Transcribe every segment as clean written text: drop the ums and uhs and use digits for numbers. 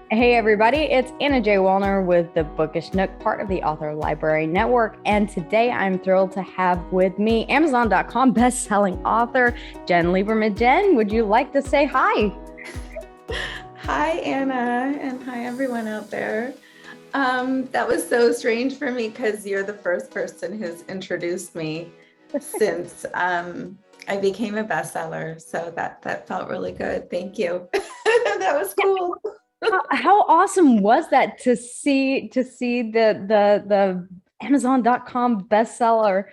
Hey everybody, it's Anna J. Wallner with the Bookish Nook, part of the Author Library Network. And today I'm thrilled to have with me Amazon.com best-selling author Jen Lieberman. Jen, would you like to say hi? Hi, Anna, and hi, everyone out there. That was so strange for me because you're the first person who's introduced me since I became a bestseller. So that felt really good. Thank you. That was Yeah, cool. how awesome was that to see the Amazon.com bestseller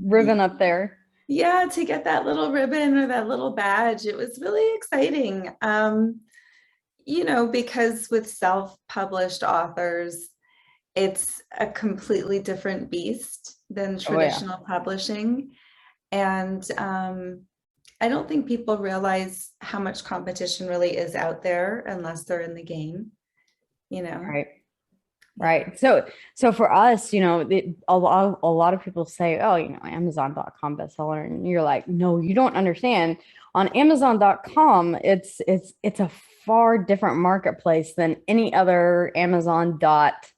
ribbon up there? Yeah, to get that little ribbon or that little badge, it was really exciting. Because with self-published authors, it's a completely different beast than Oh yeah. traditional publishing. And I don't think people realize how much competition really is out there unless they're in the game, you know? Right. Yeah. Right. So for us, a lot of people say, oh, Amazon.com bestseller. And you're like, no, you don't understand. On Amazon.com, it's a far different marketplace than any other Amazon dot,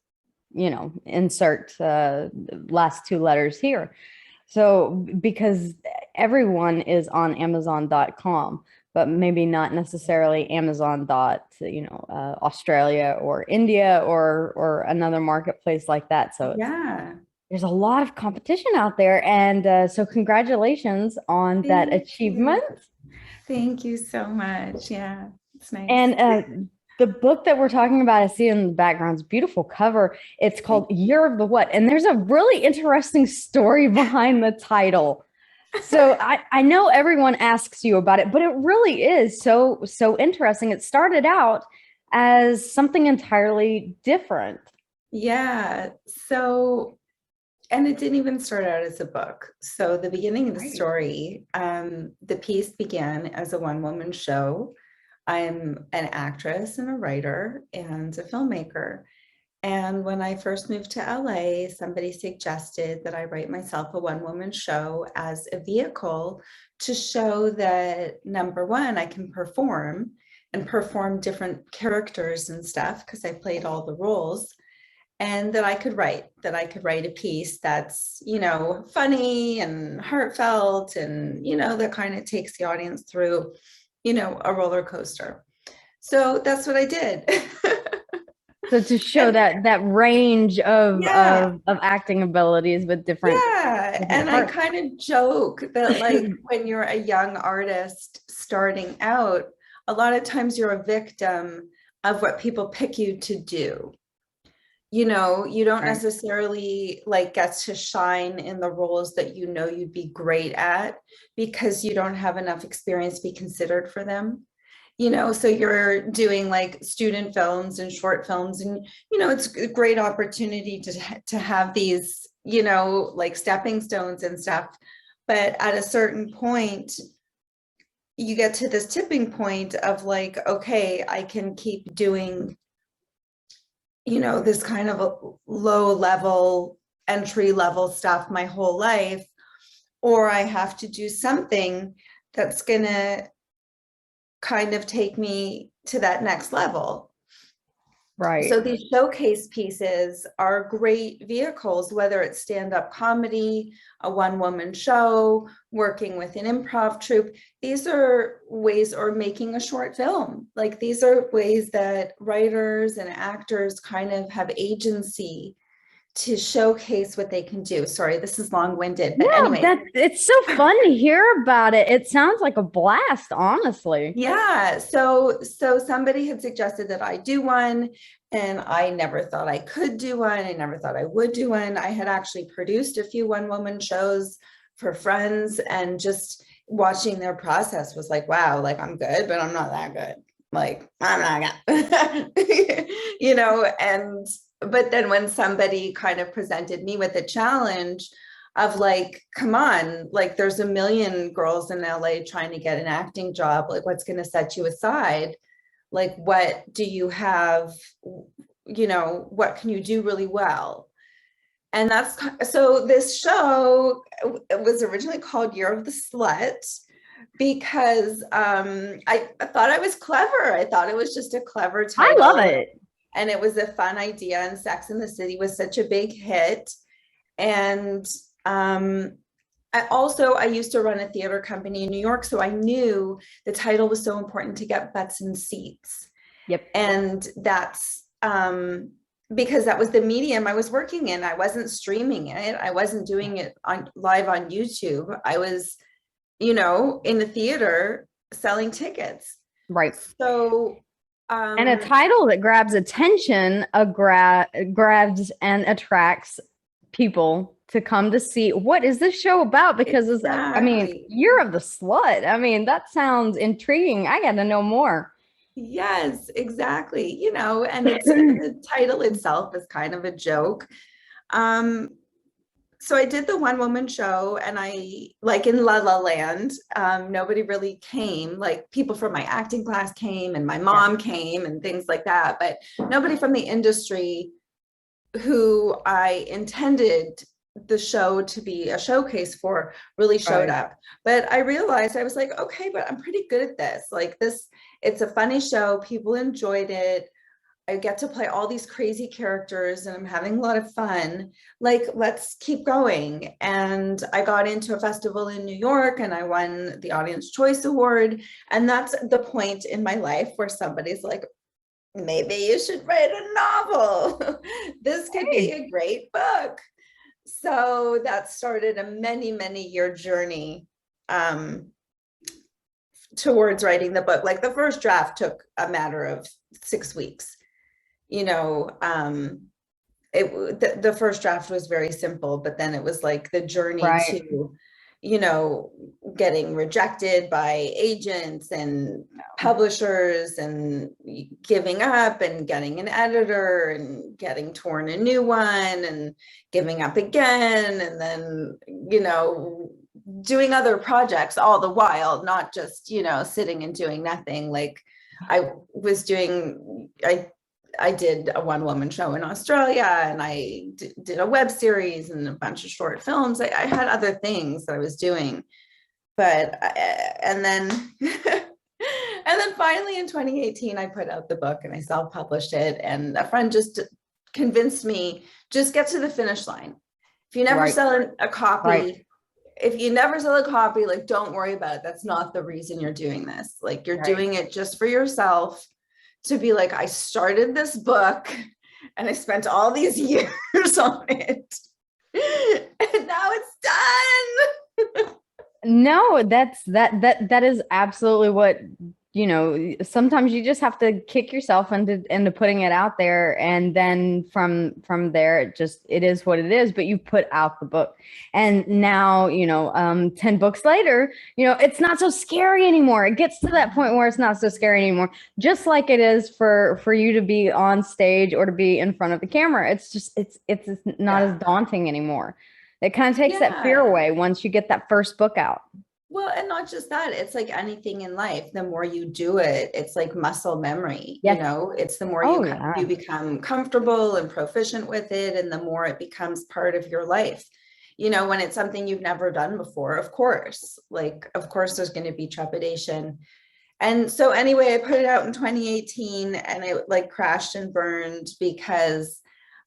insert last two letters here. So because everyone is on Amazon.com, but maybe not necessarily Amazon dot, Australia or India or another marketplace like that. So Yeah. there's a lot of competition out there, and so congratulations on that Thank you. achievement. Thank you so much. Yeah, it's nice. And the book that we're talking about, I see in the background, is a beautiful cover. It's called Thank Year of the What, and there's a really interesting story behind the title. So I know everyone asks you about it, but it really is so interesting. It started out as something entirely different. Yeah. So, and it didn't even start out as a book. So the beginning of the Right. story, the piece began as a one-woman show. I'm an actress and a writer and a filmmaker. And when I first moved to LA, somebody suggested that I write myself a one-woman show as a vehicle to show that, number one, I can perform and perform different characters and stuff because I played all the roles, and that I could write a piece that's, funny and heartfelt and, that kind of takes the audience through, a roller coaster. So that's what I did. So to show And that range of yeah, of acting abilities with yeah. different And I parts. kind of joke that, like, when you're a young artist starting out, a lot of times you're a victim of what people pick you to do. You don't Right. necessarily like get to shine in the roles that you'd be great at because you don't have enough experience to be considered for them. So you're doing like student films and short films, and it's a great opportunity to have these, like stepping stones and stuff. But at a certain point, you get to this tipping point of like, okay, I can keep doing, this kind of a low level, entry level stuff my whole life, or I have to do something that's going to kind of take me to that next level. So Right. these showcase pieces are great vehicles, whether it's stand-up comedy, a one-woman show, working with an improv troupe. These are ways, or making a short film. Like, these are ways that writers and actors kind of have agency to showcase what they can do. Sorry, this is long-winded, but No, anyway. that it's so fun to hear about it. It sounds like a blast, honestly. Yeah, so somebody had suggested that I do one, and I never thought I could do one. I never thought I would do one. I had actually produced a few one-woman shows for friends, and just watching their process was like, wow, like, I'm good, but I'm not that good. Like, I'm not good. And but then when somebody kind of presented me with a challenge of like, come on, like, there's a million girls in LA trying to get an acting job. Like, what's going to set you aside? Like, what do you have? What can you do really well? And that's so this show, it was originally called Year of the Slut. because I thought I was clever. I thought it was just a clever I love title, it. and it was a fun idea. And Sex and the City was such a big hit. And I used to run a theater company in New York, so I knew the title was so important to get butts in seats. Yep. And that's because that was the medium I was working in. I wasn't streaming it. I wasn't doing it on live on YouTube. I was, in the theater selling tickets. Right. So, And a title that grabs attention, grabs and attracts people to come to see what is this show about, because it's I mean, exactly. Year of the Slut. I mean, that sounds intriguing. I got to know more. Yes, exactly. And it's the title itself is kind of a joke. So I did the one woman show, and I, like in La La Land, nobody really came. Like people from my acting class came, and my mom came, and things like that, but nobody from the industry who I intended the show to be a showcase for really showed Right. up. But I realized, I was like, okay, but I'm pretty good at this. Like this, it's a funny show. People enjoyed it. I get to play all these crazy characters and I'm having a lot of fun. Like, let's keep going. And I got into a festival in New York and I won the Audience Choice Award. And that's the point in my life where somebody's like, maybe you should write a novel. This could be a great book. So that started a many year journey towards writing the book. Like the first draft took a matter of 6 weeks. The first draft was very simple, but then it was like the journey Right. to, getting rejected by agents and publishers and giving up and getting an editor and getting torn a new one and giving up again. And then, doing other projects all the while, not just, sitting and doing nothing. Like I did a one woman show in Australia, and I did a web series and a bunch of short films. I had other things that I was doing, but and then and then finally in 2018 I put out the book and I self-published it, and a friend just convinced me, just get to the finish line. If you never sell a copy, if you never sell a copy, like, don't worry about it. That's not the reason you're doing this. Like, you're doing it just for yourself, to be like, I started this book and I spent all these years on it and now it's done. No, that is absolutely what, sometimes you just have to kick yourself into putting it out there, and then from there it is what it is. But you put out the book, and now 10 books later, it's not so scary anymore. It gets to that point where it's not so scary anymore, just like it is for you to be on stage or to be in front of the camera. It's not as daunting anymore. It kind of takes that fear away once you get that first book out. Well, and not just that, it's like anything in life. The more you do it, it's like muscle memory. It's the more you become comfortable and proficient with it, and the more it becomes part of your life. When it's something you've never done before, of course there's going to be trepidation. And so anyway, I put it out in 2018 and it like crashed and burned because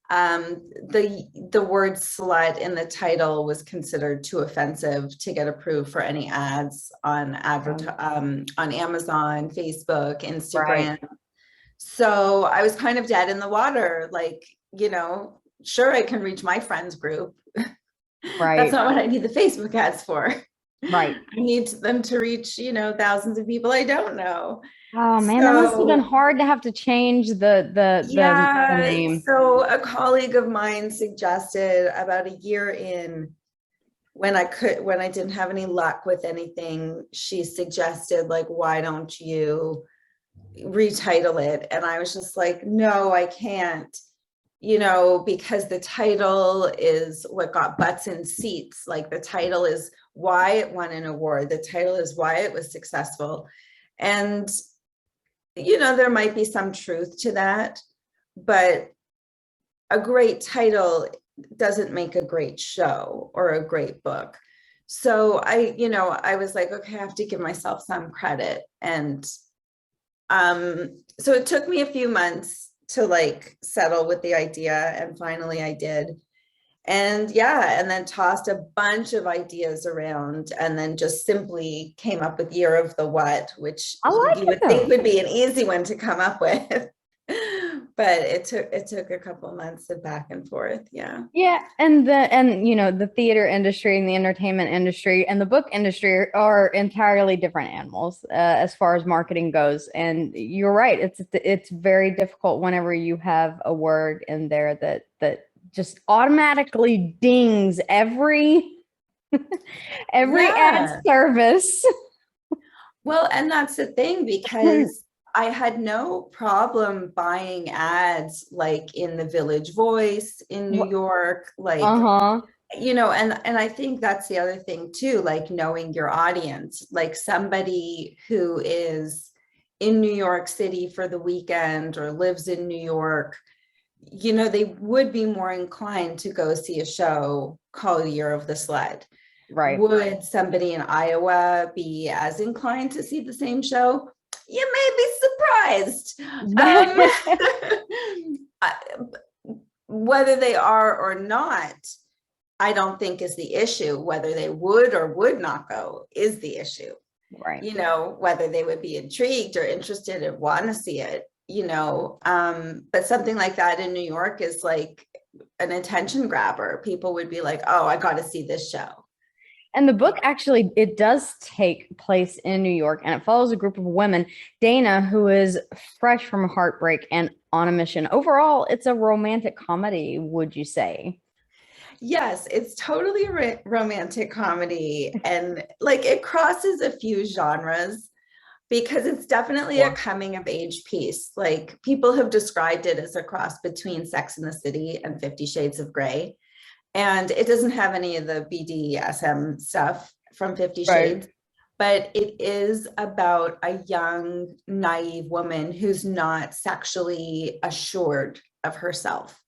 the word slut in the title was considered too offensive to get approved for any ads on Amazon, Facebook, Instagram. So I was kind of dead in the water. Like, sure, I can reach my friends group. That's not what I need the Facebook ads for. I need them to reach, thousands of people I don't know. Oh man, that must have been hard to have to change the name. So a colleague of mine suggested, about a year in, when I didn't have any luck with anything, she suggested, like, why don't you retitle it? And I was just like, no, I can't, because the title is what got butts in seats. Like, the title is why it won an award. The title is why it was successful. And there might be some truth to that, but a great title doesn't make a great show or a great book. So I was like, okay, I have to give myself some credit. And so it took me a few months to like settle with the idea, and finally I did. And yeah, and then tossed a bunch of ideas around, and then just simply came up with Year of the What, which I like you it would think though. would be an easy one to come up with. But it took a couple months of back and forth. Yeah. Yeah, and the theater industry and the entertainment industry and the book industry are entirely different animals as far as marketing goes. And you're right, it's very difficult whenever you have a word in there that just automatically dings every ad Yeah. service. Well, and that's the thing, because I had no problem buying ads like in the Village Voice in New York, like, Uh-huh. and I think that's the other thing too, like knowing your audience, like somebody who is in New York City for the weekend or lives in New York, they would be more inclined to go see a show called Year of the Sled. Right. Would somebody in Iowa be as inclined to see the same show? You may be surprised. Whether they are or not, I don't think is the issue. Whether they would or would not go is the issue. Right. Whether they would be intrigued or interested and want to see it, but something like that in New York is like an attention grabber. People would be like, oh, I got to see this show. And the book actually, it does take place in New York, and it follows a group of women. Dana, who is fresh from heartbreak and on a mission. Overall, it's a romantic comedy, would you say? Yes, it's totally a romantic comedy, and like it crosses a few genres because it's definitely a Sure. coming of age piece. Like people have described it as a cross between Sex and the City and 50 Shades of Grey. And it doesn't have any of the BDSM stuff from 50 Right. Shades, but it is about a young, naive woman who's not sexually assured of herself.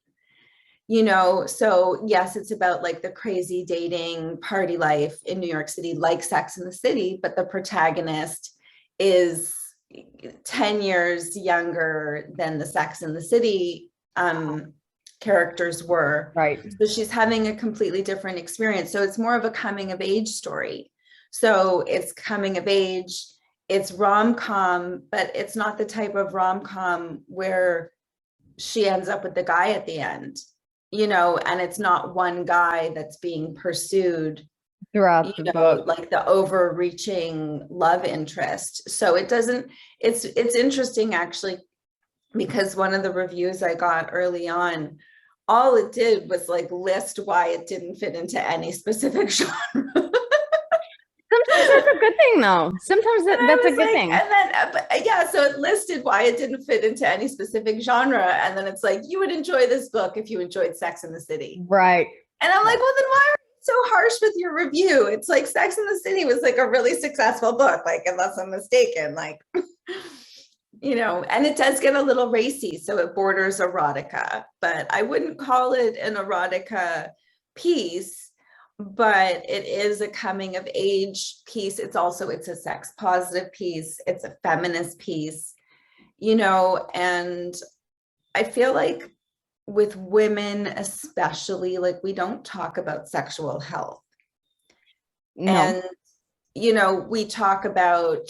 So yes, it's about like the crazy dating party life in New York City, like Sex in the City, but the protagonist is 10 years younger than the Sex in the City characters were. Right. So she's having a completely different experience. So it's more of a coming of age story. So it's coming of age, it's rom-com, but it's not the type of rom-com where she ends up with the guy at the end, and it's not one guy that's being pursued, Throughout the book. like the overreaching love interest. So it doesn't, it's interesting actually, because one of the reviews I got early on, all it did was like list why it didn't fit into any specific genre. Sometimes that's a good thing, though. Sometimes And that's I a was good like, thing. and then, yeah, so it listed why it didn't fit into any specific genre. And then it's like, you would enjoy this book if you enjoyed Sex in the City. Right. And I'm like, Right. well, then why are you so harsh with your review? It's like Sex in the City was like a really successful book, like, unless I'm mistaken, like, and it does get a little racy. So it borders erotica, but I wouldn't call it an erotica piece, but it is a coming of age piece. It's a sex positive piece. It's a feminist piece, and I feel like with women, especially, like we don't talk about sexual health. No. And, we talk about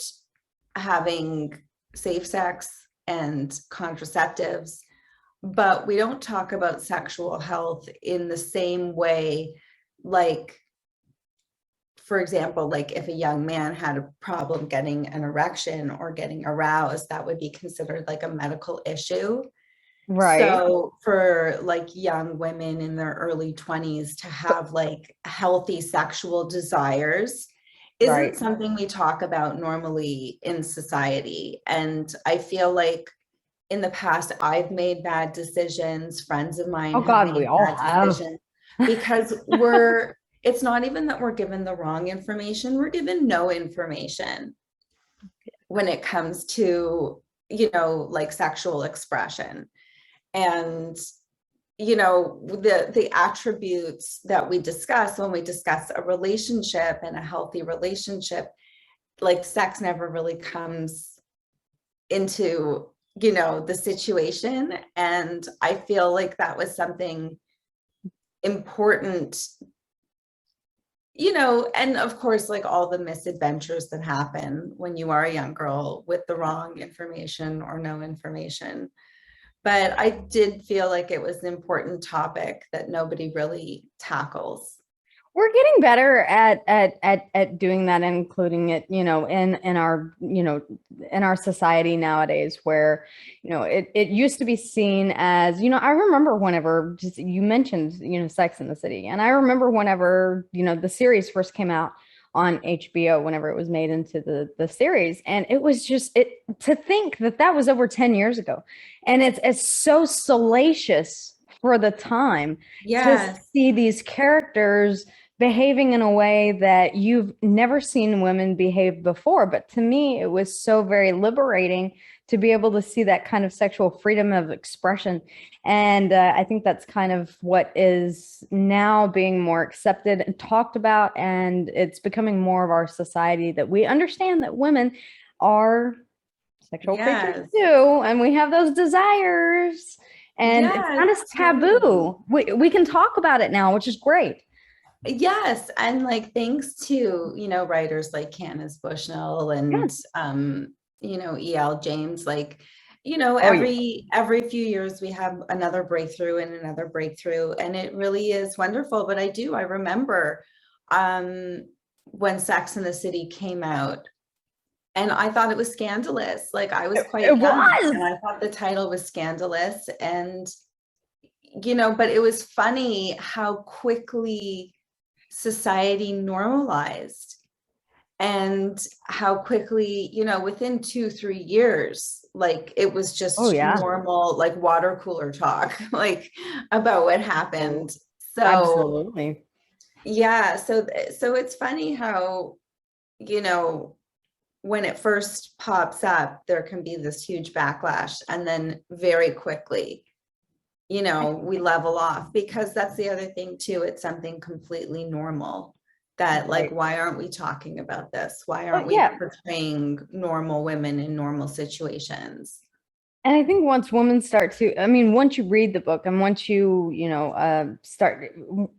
having safe sex and contraceptives, but we don't talk about sexual health in the same way. Like, for example, like if a young man had a problem getting an erection or getting aroused, that would be considered like a medical issue. Right. So for like young women in their early 20s to have like healthy sexual desires isn't Right. something we talk about normally in society. And I feel like in the past, I've made bad decisions. Friends of mine Oh have God, we made all bad have. decisions because it's not even that we're given the wrong information, we're given no information when it comes to, like sexual expression. And the attributes that we discuss when we discuss a relationship and a healthy relationship, like sex never really comes into, the situation. And I feel like that was something important, and of course, like all the misadventures that happen when you are a young girl with the wrong information or no information. But I did feel like it was an important topic that nobody really tackles. We're getting better at doing that and including it, in our, in our society nowadays, where, it used to be seen as, I remember whenever just you mentioned, Sex in the City. And I remember whenever, the series first came out on HBO, whenever it was made into the series. And it was just to think that that was over 10 years ago. And it's so salacious for the time to Yes. see these characters behaving in a way that you've never seen women behave before. But to me, it was so very liberating to be able to see that kind of sexual freedom of expression. And I think that's kind of what is now being more accepted and talked about. And it's becoming more of our society that we understand that women are sexual creatures Yes. too. And we have those desires. And it's Yes, not as totally. taboo. We can talk about it now, which is great. Yes, and like thanks to, writers like Candace Bushnell Yeah. and E.L. James, like, Oh, yeah. every few years we have another breakthrough and another breakthrough, and it really is wonderful. But I remember um when Sex and the City came out, and I thought it was scandalous. Like I was It quite young and was. I thought the title was scandalous, and but it was funny how quickly society normalized, and how quickly, within 2-3 years, like it was Oh, just yeah. normal, like water cooler talk, like about what happened. So Absolutely. yeah, so it's funny how, you know, when it first pops up, there can be this huge backlash, and then very quickly, we level off, because that's the other thing too. It's something completely normal that, like, Right. why aren't we talking about this? Why Oh, aren't we yeah. portraying normal women in normal situations? And I think once women start to, I mean, once you read the book and once you,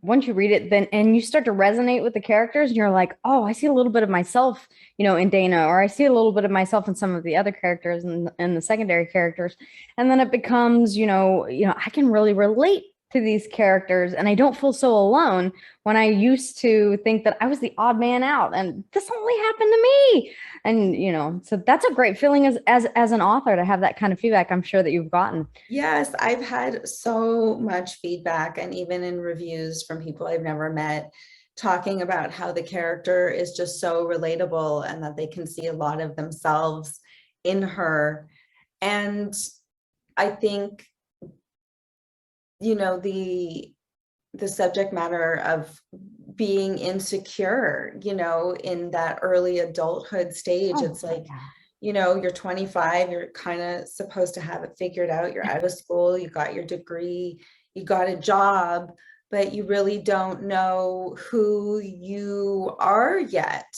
once you read it, then, and you start to resonate with the characters and you're like, oh, I see a little bit of myself, in Dana, or I see a little bit of myself in some of the other characters and the secondary characters. And then it becomes, I can really relate to these characters and I don't feel so alone when I used to think that I was the odd man out and this only happened to me. And so that's a great feeling as an author to have that kind of feedback. I'm sure that you've gotten. Yes, I've had so much feedback, and even in reviews from people I've never met, talking about how the character is just so relatable and that they can see a lot of themselves in her. And I think, the subject matter of being insecure, in that early adulthood stage. Oh, It's like, yeah. you're 25, you're kind of supposed to have it figured out. You're out of school, you got your degree, you got a job, but you really don't know who you are yet,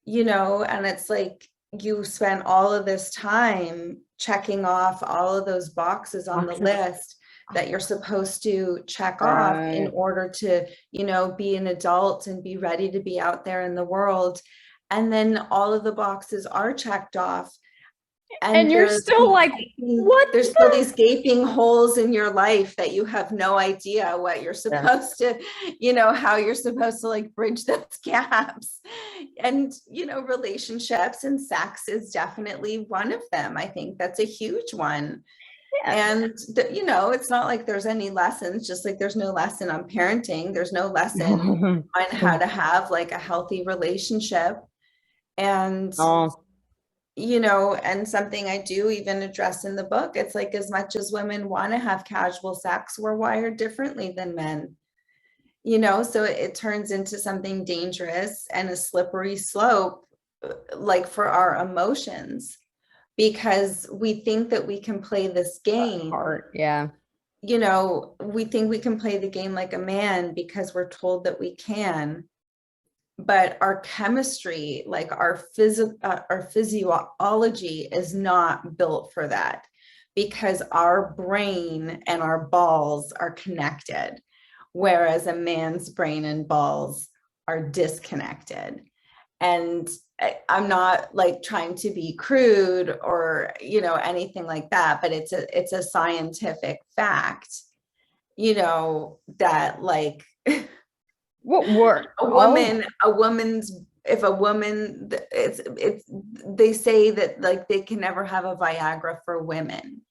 and it's like you spent all of this time checking off all of those boxes on the Boxes. list that you're supposed to check off in Right. order to, be an adult and be ready to be out there in the world. And then all of the boxes are checked off, And and you're still like, what there's still the? these gaping holes in your life that you have no idea what you're Yeah. supposed to, how you're supposed to like bridge those gaps. And, relationships and sex is definitely one of them. I think that's a huge one. Yeah. And, it's not like there's any lessons, just like there's no lesson on parenting. There's no lesson on how to have like a healthy relationship. And Oh, and something I do even address in the book, it's like, as much as women want to have casual sex, we're wired differently than men, so it turns into something dangerous and a slippery slope, like for our emotions, because we think that we can play this game, heart. Yeah. we think we can play the game like a man because we're told that we can, but our chemistry, like our physiology is not built for that, because our brain and our balls are connected, whereas a man's brain and balls are disconnected. And I'm not like trying to be crude or, anything like that, but it's a scientific fact, that like What were a all woman, a woman's, if a woman, it's they say that like they can never have a Viagra for women,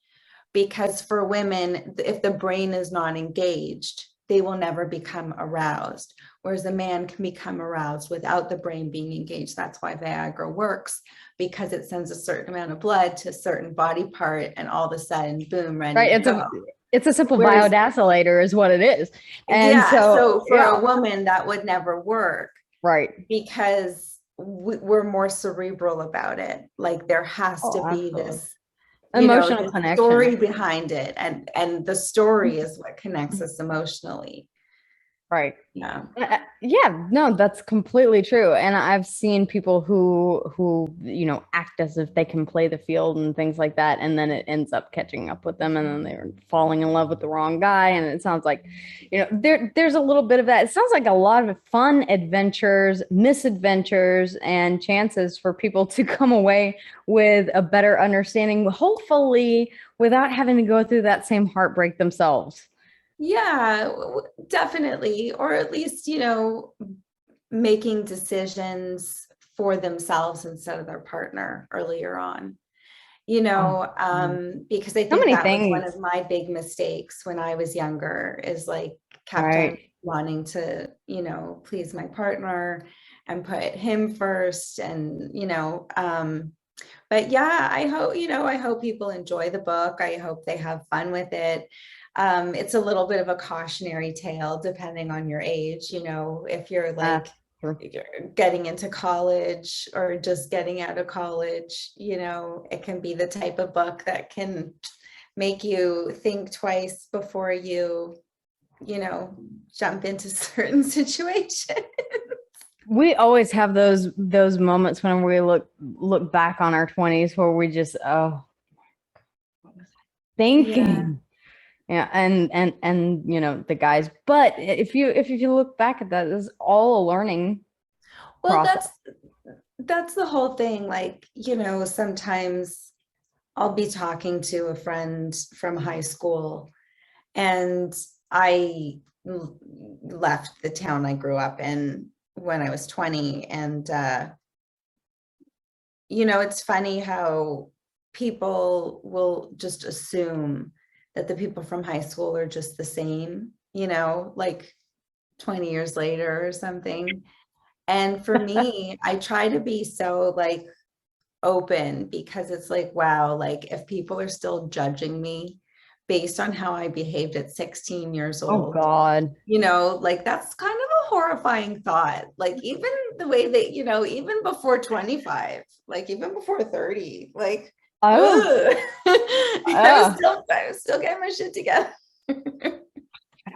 because for women, if the brain is not engaged, they will never become aroused, whereas a man can become aroused without the brain being engaged. That's why Viagra works, because it sends a certain amount of blood to a certain body part, and all of a sudden, boom, ready right? to go. It's a simple Whereas, biodilator is what it is. And yeah, so so for a woman, that would never work, right. because we're more cerebral about it. Like there has Oh, to be absolutely. this, Emotional the connection. story behind it, and the story is what connects us emotionally. Right. Yeah. Yeah, no, that's completely true. And I've seen people who, act as if they can play the field and things like that, and then it ends up catching up with them, and then they're falling in love with the wrong guy. And it sounds like, there's a little bit of that. It sounds like a lot of fun adventures, misadventures, and chances for people to come away with a better understanding, hopefully without having to go through that same heartbreak themselves. Yeah, definitely. Or at least, making decisions for themselves instead of their partner earlier on. Oh, Because I so think many that was one things. of my big mistakes when I was younger, is like kept on Right. wanting to, please my partner and put him first. And, but yeah, I hope people enjoy the book. I hope they have fun with it. It's a little bit of a cautionary tale depending on your age, if you're Uh, like True. getting into college or just getting out of college, it can be the type of book that can make you think twice before you know, jump into certain situations. We always have those moments when we look back on our 20s where we just, oh, what was I Yeah. thinking? Yeah, and the guys. But if you look back at that, it's all a learning Well, process. that's the whole thing. Like, sometimes I'll be talking to a friend from high school, and I left the town I grew up in when I was 20. And, it's funny how people will just assume that the people from high school are just the same, like 20 years later or something. And for me, I try to be so like open, because it's like, wow, like if people are still judging me based on how I behaved at 16 years Oh old, God. like that's kind of a horrifying thought. Like even the way that, even before 25, like even before 30, like, Oh, ugh. yeah. I was still getting my shit together.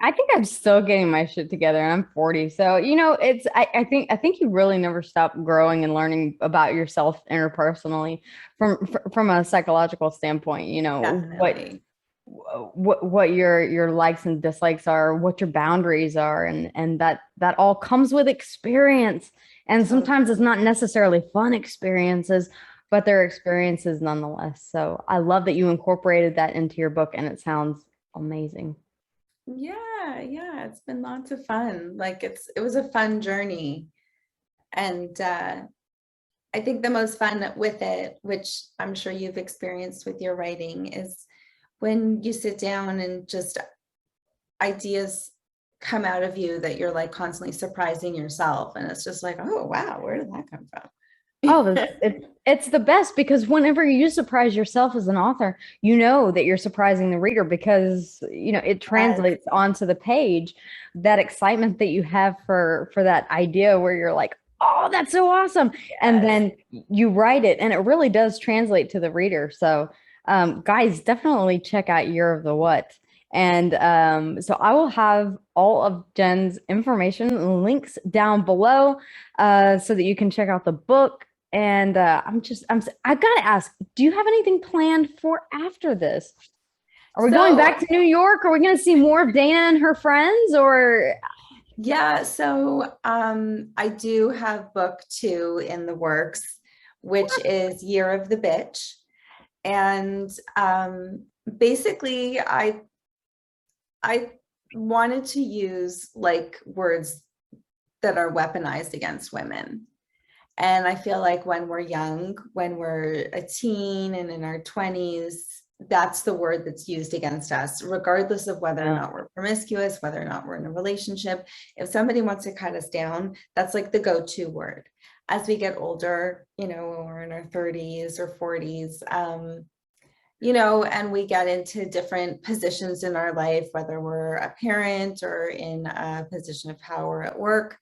I think I'm still getting my shit together, and I'm 40. So, I think you really never stop growing and learning about yourself interpersonally from a psychological standpoint, Definitely. what your likes and dislikes are, what your boundaries are, and that all comes with experience. And sometimes it's Totally. not necessarily fun experiences, but they're experiences nonetheless. So I love that you incorporated that into your book, and it sounds amazing. Yeah, it's been lots of fun. Like it was a fun journey. And I think the most fun with it, which I'm sure you've experienced with your writing, is when you sit down and just ideas come out of you that you're like constantly surprising yourself. And it's just like, oh, wow, where did that come from? Oh, it's the best, because whenever you surprise yourself as an author, you know that you're surprising the reader, because it Yes, translates onto the page, that excitement that you have for that idea where you're like, oh, that's so awesome. And yes. then you write it, and it really does translate to the reader. So guys, definitely check out Year of the What. And so I will have all of Jen's information links down below so that you can check out the book. And I gotta ask, do you have anything planned for after this? Are we going So back to New York? Are we going to see more of Dana and her friends? Or yeah, so I do have book 2 in the works, which is Year of the Bitch. And basically I wanted to use like words that are weaponized against women. And I feel like when we're young, when we're a teen and in our 20s, that's the word that's used against us, regardless of whether or not we're promiscuous, whether or not we're in a relationship. If somebody wants to cut us down, that's like the go-to word. As we get older, you know, when we're in our 30s or 40s, you know, and we get into different positions in our life, whether we're a parent or in a position of power at work,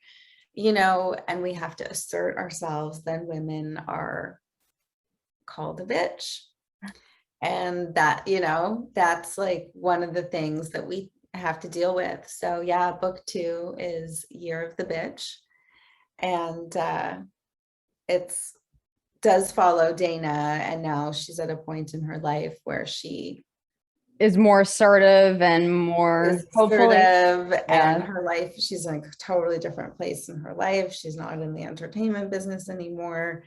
you know, and we have to assert ourselves, then women are called a bitch. And that, you know, that's like one of the things that we have to deal with. So yeah, book 2 is Year of the Bitch. And it's does follow Dana, and now she's at a point in her life where she is more assertive and more hopefully assertive, and her life, she's in a totally different place in her life. She's not in the entertainment business anymore.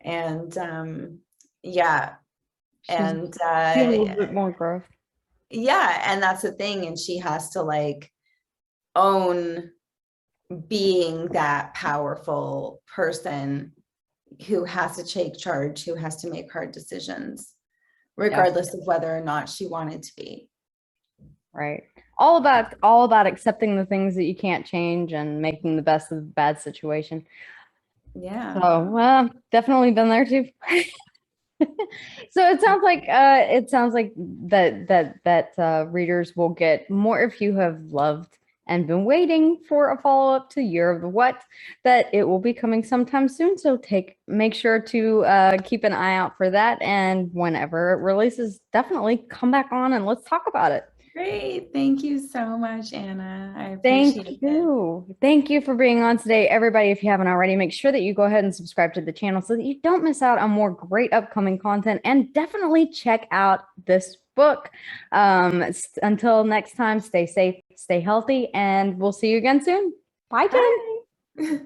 And yeah, and a little bit more growth. yeah, and that's the thing. And she has to like own being that powerful person who has to take charge, who has to make hard decisions, regardless of whether or not she wanted to be. Right. All about accepting the things that you can't change and making the best of the bad situation. Yeah. So, well, definitely been there too. So it sounds like that readers will get more if you have loved and been waiting for a follow-up to Year of the What, that it will be coming sometime soon. So make sure to keep an eye out for that. And whenever it releases, definitely come back on and let's talk about it. Great. Thank you so much, Anna. I Thank appreciate it. you. Thank you for being on today. Everybody, if you haven't already, make sure that you go ahead and subscribe to the channel so that you don't miss out on more great upcoming content, and definitely check out this book. Until next time, stay safe, stay healthy, and we'll see you again soon. Bye, Jen. Bye.